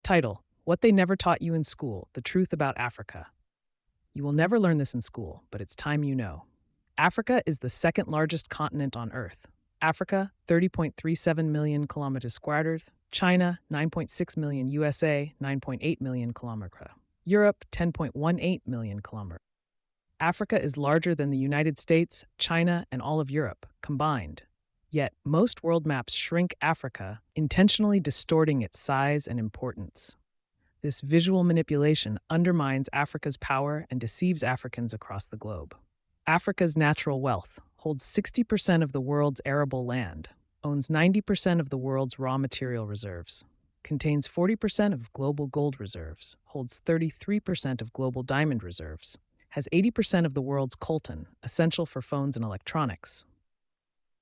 Title: What They Never Taught You in School, The Truth About Africa. You will never learn this in school, but it's time you know. Africa is the second largest continent on Earth. Africa, 30.37 million kilometers squared. China, 9.6 million. USA, 9.8 million kilometers. Europe, 10.18 million kilometers. Africa is larger than the United States, China, and all of Europe combined. Yet, most world maps shrink Africa, intentionally distorting its size and importance. This visual manipulation undermines Africa's power and deceives Africans across the globe. Africa's natural wealth holds 60% of the world's arable land, owns 90% of the world's raw material reserves, contains 40% of global gold reserves, holds 33% of global diamond reserves, has 80% of the world's coltan, essential for phones and electronics.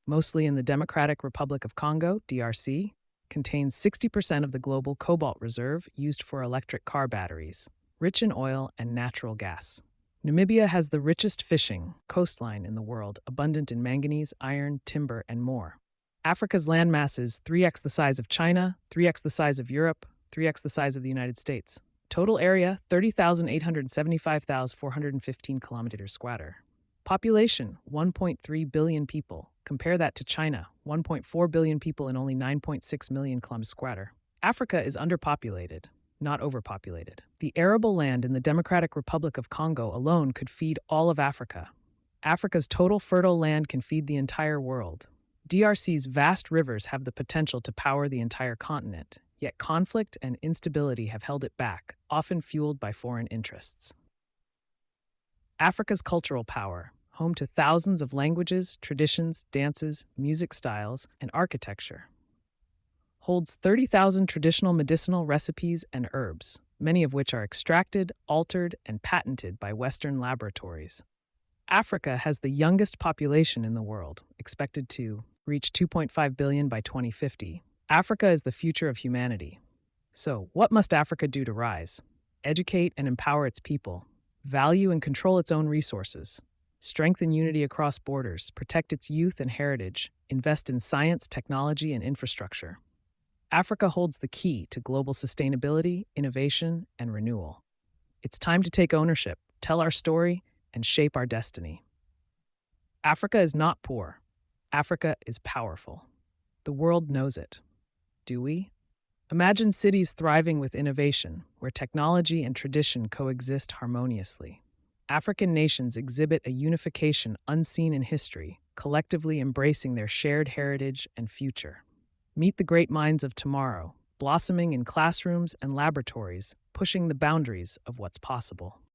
Mostly in the Democratic Republic of Congo, DRC, contains 60% of the global cobalt reserve used for electric car batteries, rich in oil and natural gas. Namibia has the richest fishing coastline in the world, abundant in manganese, iron, timber, and more. Africa's landmass is 3x the size of China, 3x the size of Europe, 3x the size of the United States. Total area, 30,875,415 kilometers square. Population, 1.3 billion people. Compare that to China, 1.4 billion people and only 9.6 million kilometers square. Africa is underpopulated, not overpopulated. The arable land in the Democratic Republic of Congo alone could feed all of Africa. Africa's total fertile land can feed the entire world. DRC's vast rivers have the potential to power the entire continent, yet conflict and instability have held it back, often fueled by foreign interests. Africa's cultural power, home to thousands of languages, traditions, dances, music styles, and architecture, holds 30,000 traditional medicinal recipes and herbs, many of which are extracted, altered, and patented by Western laboratories. Africa has the youngest population in the world, expected to reach 2.5 billion by 2050. Africa is the future of humanity. So, what must Africa do to rise? Educate and empower its people, value and control its own resources, strengthen unity across borders, protect its youth and heritage, invest in science, technology, and infrastructure. Africa holds the key to global sustainability, innovation, and renewal. It's time to take ownership, tell our story, and shape our destiny. Africa is not poor. Africa is powerful. The world knows it. Do we? Imagine cities thriving with innovation, where technology and tradition coexist harmoniously. African nations exhibit a unification unseen in history, collectively embracing their shared heritage and future. Meet the great minds of tomorrow, blossoming in classrooms and laboratories, pushing the boundaries of what's possible.